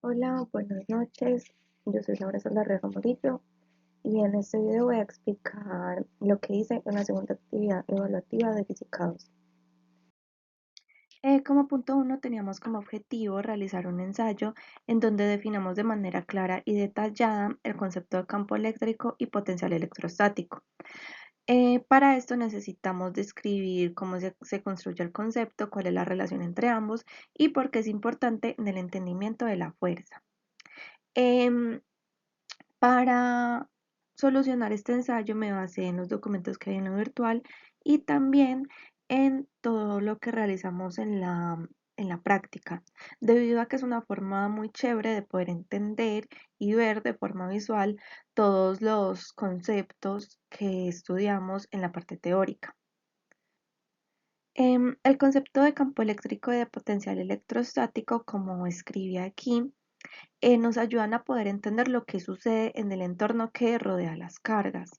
Hola, buenas noches. Yo soy Laura Saldarriaga Murillo y en este video voy a explicar lo que hice en la segunda actividad evaluativa de Física 2. Como punto 1 teníamos como objetivo realizar un ensayo en donde definamos de manera clara y detallada el concepto de campo eléctrico y potencial electrostático. Para esto necesitamos describir cómo se construye el concepto, cuál es la relación entre ambos y por qué es importante en el entendimiento de la fuerza. Em, Para solucionar este ensayo me basé en los documentos que hay en lo virtual y también en todo lo que realizamos en la práctica, debido a que es una forma muy chévere de poder entender y ver de forma visual todos los conceptos que estudiamos en la parte teórica. El concepto de campo eléctrico y de potencial electrostático, como escribí aquí, nos ayudan a poder entender lo que sucede en el entorno que rodea las cargas.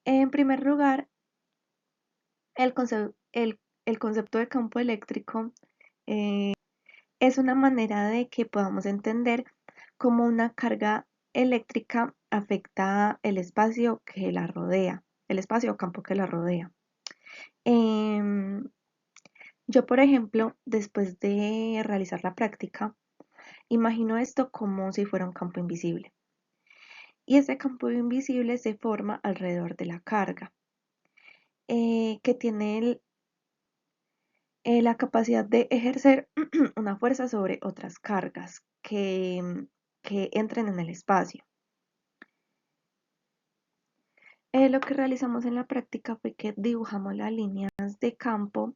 En primer lugar, el concepto de campo eléctrico es una manera de que podamos entender cómo una carga eléctrica afecta el espacio que la rodea, el espacio o campo que la rodea. Em, yo, por ejemplo, después de realizar la práctica, imagino esto como si fuera un campo invisible. Y ese campo invisible se forma alrededor de la carga, que tiene la capacidad de ejercer una fuerza sobre otras cargas que entren en el espacio. Lo que realizamos en la práctica fue que dibujamos las líneas de campo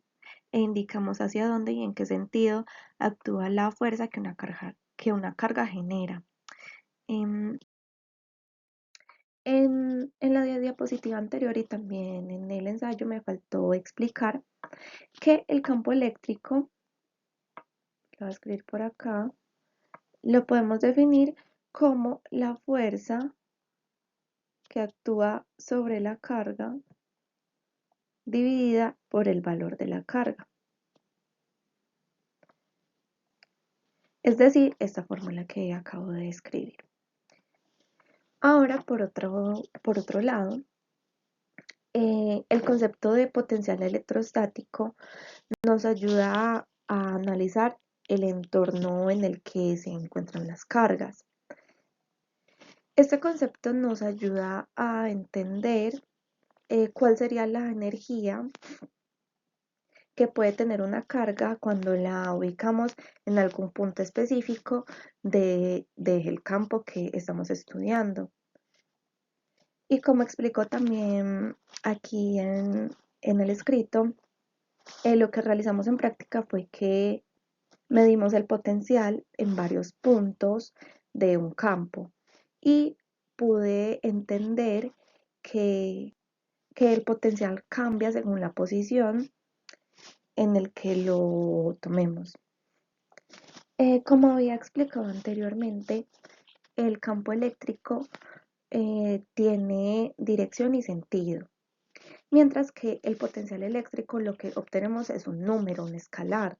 e indicamos hacia dónde y en qué sentido actúa la fuerza que una carga genera. Em, en la diapositiva anterior y también en el ensayo me faltó explicar que el campo eléctrico, lo voy a escribir por acá, lo podemos definir como la fuerza que actúa sobre la carga dividida por el valor de la carga. Es decir, esta fórmula que acabo de escribir. Ahora, por otro lado, el concepto de potencial electrostático nos ayuda a analizar el entorno en el que se encuentran las cargas. Este concepto nos ayuda a entender cuál sería la energía que puede tener una carga cuando la ubicamos en algún punto específico del campo que estamos estudiando. Y como explicó también aquí en el escrito, lo que realizamos en práctica fue que medimos el potencial en varios puntos de un campo y pude entender que, que el potencial cambia según la posición en el que lo tomemos. Como había explicado anteriormente, el campo eléctrico tiene dirección y sentido, mientras que el potencial eléctrico lo que obtenemos es un número, un escalar,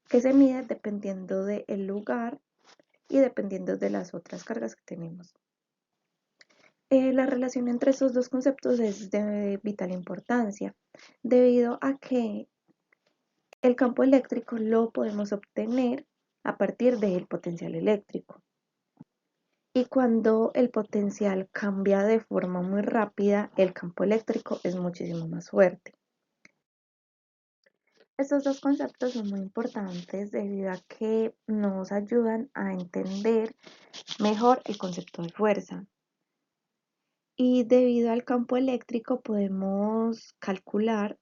que se mide dependiendo del lugar y dependiendo de las otras cargas que tenemos. La relación entre estos dos conceptos es de vital importancia, debido a que el campo eléctrico lo podemos obtener a partir del potencial eléctrico. Y cuando el potencial cambia de forma muy rápida, el campo eléctrico es muchísimo más fuerte. Estos dos conceptos son muy importantes debido a que nos ayudan a entender mejor el concepto de fuerza. Y debido al campo eléctrico podemos calcular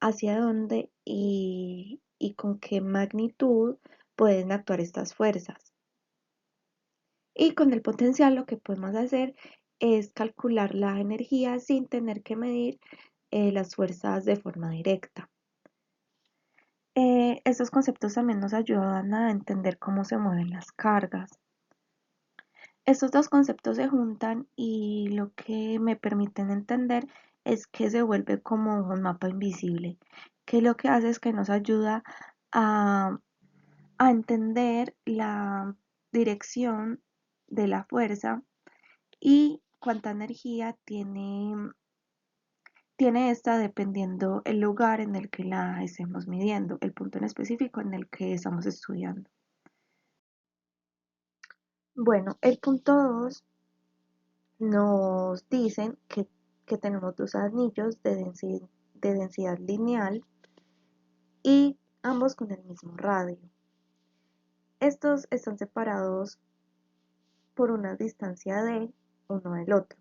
hacia dónde y con qué magnitud pueden actuar estas fuerzas. Y con el potencial lo que podemos hacer es calcular la energía sin tener que medir las fuerzas de forma directa. Estos conceptos también nos ayudan a entender cómo se mueven las cargas. Estos dos conceptos se juntan y lo que me permiten entender es que se vuelve como un mapa invisible, que lo que hace es que nos ayuda a, a entender la dirección de la fuerza y cuánta energía tiene esta dependiendo el lugar en el que la estemos midiendo, el punto en específico en el que estamos estudiando. Bueno, el punto 2 nos dicen que tenemos dos anillos de densidad lineal y ambos con el mismo radio. Estos están separados por una distancia de uno del otro.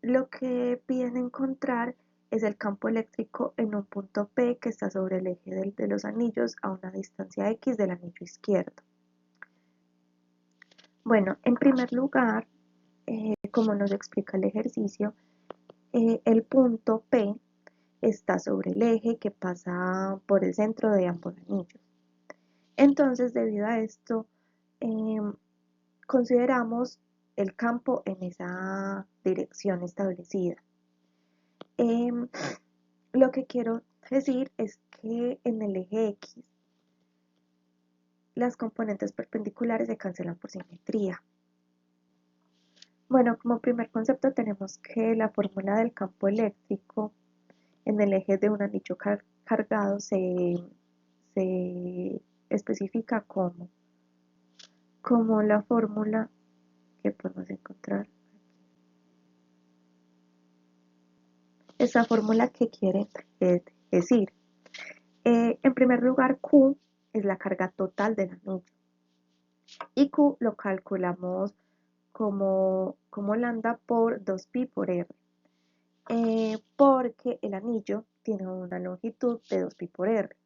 Lo que piden encontrar es el campo eléctrico en un punto P que está sobre el eje de los anillos a una distancia X del anillo izquierdo. Bueno, en primer lugar, como nos explica el ejercicio, el punto P está sobre el eje que pasa por el centro de ambos anillos. Entonces, debido a esto, eh, consideramos el campo en esa dirección establecida. Lo que quiero decir es que en el eje X las componentes perpendiculares se cancelan por simetría. Bueno, como primer concepto tenemos que la fórmula del campo eléctrico en el eje de un anillo cargado se especifica como la fórmula que podemos encontrar. Esta fórmula que quiere decir, en primer lugar, Q es la carga total del anillo y Q lo calculamos como lambda por 2pi por r, porque el anillo tiene una longitud de 2pi por r.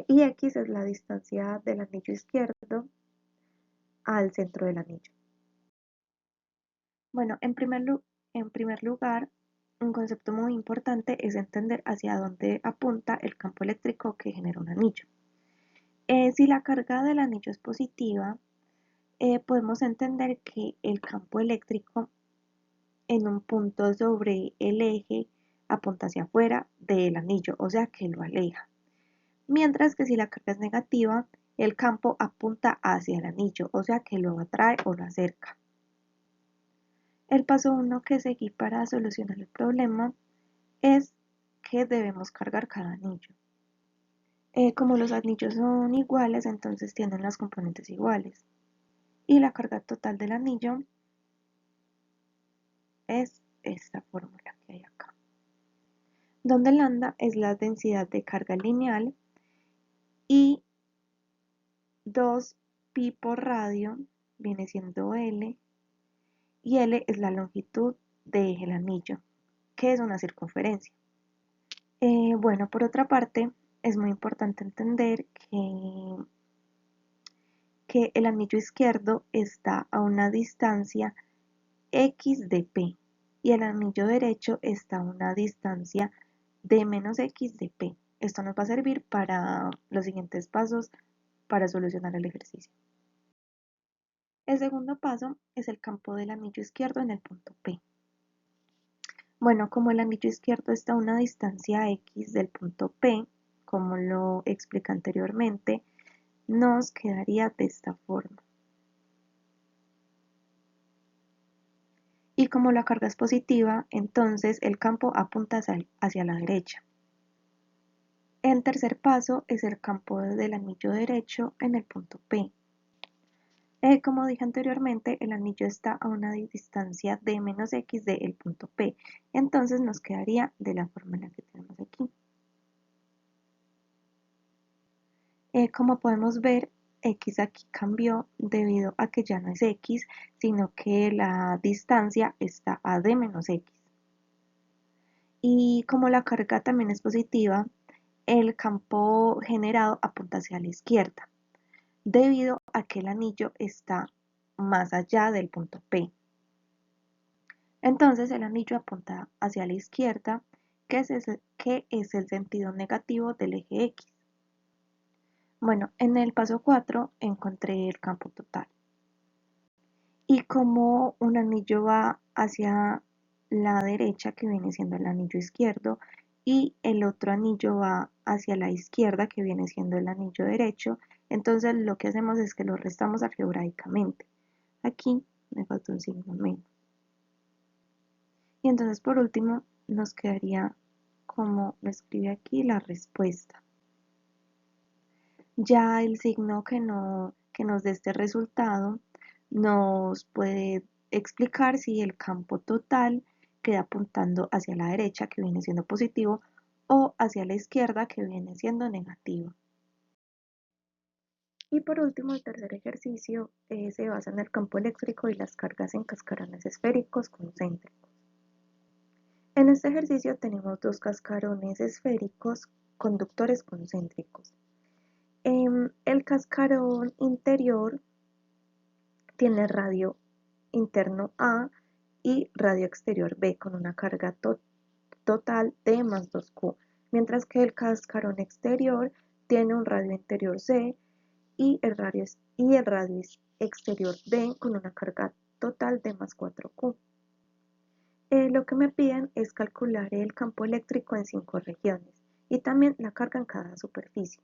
Y x es la distancia del anillo izquierdo al centro del anillo. Bueno, en primer lugar, un concepto muy importante es entender hacia dónde apunta el campo eléctrico que genera un anillo. Si la carga del anillo es positiva, podemos entender que el campo eléctrico en un punto sobre el eje apunta hacia afuera del anillo, o sea que lo aleja. Mientras que si la carga es negativa, el campo apunta hacia el anillo, o sea que lo atrae o lo acerca. El paso 1 que seguí para solucionar el problema es que debemos cargar cada anillo. Como los anillos son iguales, entonces tienen las componentes iguales. Y la carga total del anillo es esta fórmula que hay acá, donde lambda es la densidad de carga lineal y 2pi por radio viene siendo L y L es la longitud del anillo, que es una circunferencia. Bueno, por otra parte, es muy importante entender que el anillo izquierdo está a una distancia x de p y el anillo derecho está a una distancia de menos x de p. Esto nos va a servir para los siguientes pasos para solucionar el ejercicio. El segundo paso es el campo del anillo izquierdo en el punto P. Bueno, como el anillo izquierdo está a una distancia x del punto P, como lo expliqué anteriormente, nos quedaría de esta forma. Y como la carga es positiva, entonces el campo apunta hacia la derecha. El tercer paso es el campo del anillo derecho en el punto P. Como dije anteriormente, el anillo está a una distancia de menos x del punto P, entonces nos quedaría de la forma en la que tenemos aquí. Como podemos ver, x aquí cambió debido a que ya no es x, sino que la distancia está a d menos x. Y como la carga también es positiva, el campo generado apunta hacia la izquierda, debido a que el anillo está más allá del punto P. Entonces el anillo apunta hacia la izquierda, que es el sentido negativo del eje X. Bueno, en el paso 4 encontré el campo total. Y como un anillo va hacia la derecha, que viene siendo el anillo izquierdo, y el otro anillo va hacia la izquierda, que viene siendo el anillo derecho. Entonces lo que hacemos es que lo restamos algebraicamente. Aquí me falta un signo menos. Y entonces por último nos quedaría, como lo escribe aquí, la respuesta. Ya el signo que nos dé este resultado nos puede explicar si el campo total queda apuntando hacia la derecha, que viene siendo positivo, o hacia la izquierda, que viene siendo negativo. Y por último, el tercer ejercicio se basa en el campo eléctrico y las cargas en cascarones esféricos concéntricos. En este ejercicio tenemos dos cascarones esféricos conductores concéntricos. El cascarón interior tiene radio interno A y radio exterior B con una carga total de más 2Q, mientras que el cascarón exterior tiene un radio interior C y el radio exterior D con una carga total de más 4Q. Lo que me piden es calcular el campo eléctrico en 5 regiones y también la carga en cada superficie.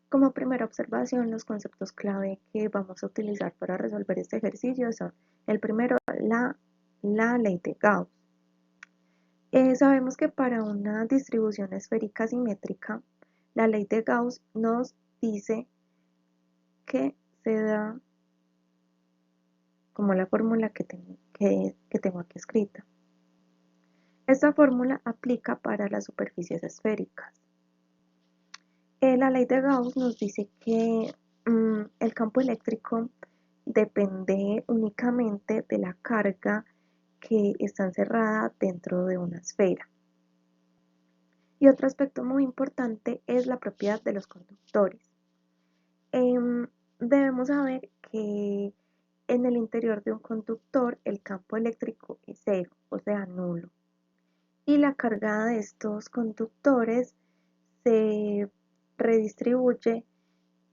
Como primera observación, los conceptos clave que vamos a utilizar para resolver este ejercicio son: el primero, la ley de Gauss. Sabemos que para una distribución esférica simétrica, la ley de Gauss nos dice que se da como la fórmula que tengo aquí escrita. Esta fórmula aplica para las superficies esféricas. La ley de Gauss nos dice que el campo eléctrico depende únicamente de la carga que está encerrada dentro de una esfera. Y otro aspecto muy importante es la propiedad de los conductores. Debemos saber que en el interior de un conductor el campo eléctrico es cero, o sea, nulo. Y la carga de estos conductores se redistribuye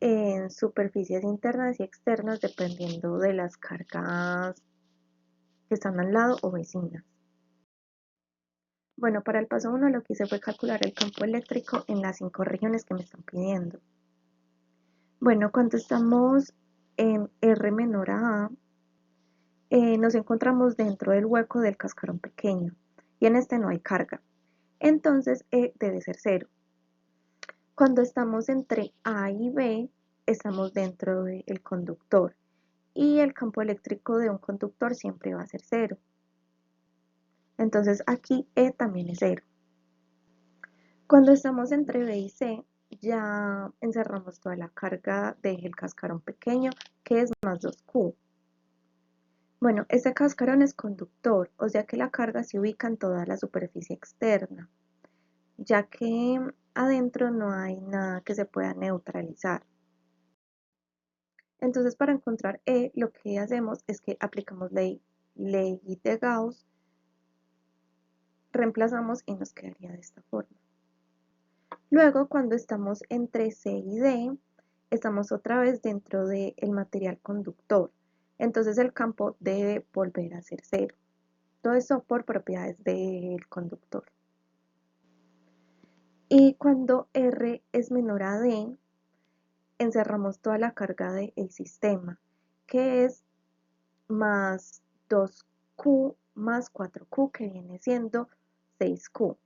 en superficies internas y externas dependiendo de las cargas que están al lado o vecinas. Bueno, para el paso 1 lo que hice fue calcular el campo eléctrico en las 5 regiones que me están pidiendo. Bueno, cuando estamos en R menor a A, nos encontramos dentro del hueco del cascarón pequeño y en este no hay carga. Entonces E debe ser 0. Cuando estamos entre A y B, estamos dentro del conductor y el campo eléctrico de un conductor siempre va a ser 0. Entonces aquí E también es 0. Cuando estamos entre B y C, ya encerramos toda la carga del cascarón pequeño, que es más 2Q. Bueno, este cascarón es conductor, o sea que la carga se ubica en toda la superficie externa, ya que adentro no hay nada que se pueda neutralizar. Entonces, para encontrar E, lo que hacemos es que aplicamos ley de Gauss, reemplazamos y nos quedaría de esta forma. Luego, cuando estamos entre C y D, estamos otra vez dentro del material conductor. Entonces el campo debe volver a ser 0. Todo eso por propiedades del conductor. Y cuando R es menor a D, encerramos toda la carga del sistema, que es más 2Q más 4Q, que viene siendo 6Q,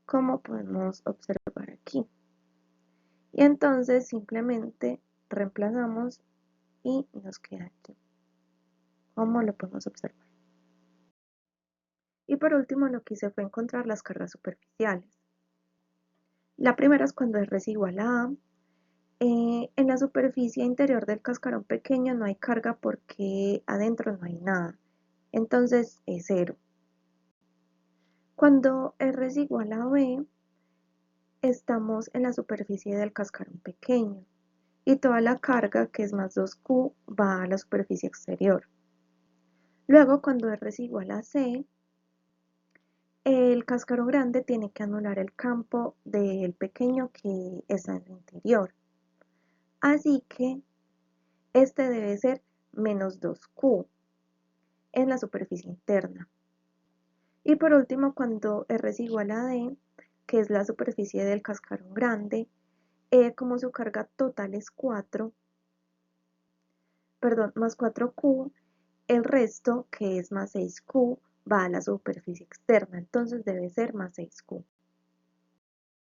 como podemos observar aquí. Y entonces simplemente reemplazamos y nos queda aquí, como lo podemos observar. Y por último lo que hice fue encontrar las cargas superficiales. La primera es cuando R es igual a A. En la superficie interior del cascarón pequeño no hay carga porque adentro no hay nada, entonces es 0. Cuando R es igual a B, estamos en la superficie del cascarón pequeño y toda la carga, que es más 2Q, va a la superficie exterior. Luego, cuando R es igual a C, el cascarón grande tiene que anular el campo del pequeño que está en el interior. Así que este debe ser menos 2Q en la superficie interna. Y por último, cuando R es igual a D, que es la superficie del cascarón grande, como su carga total es 4, perdón, más 4Q, el resto, que es más 6Q, va a la superficie externa, entonces debe ser más 6Q.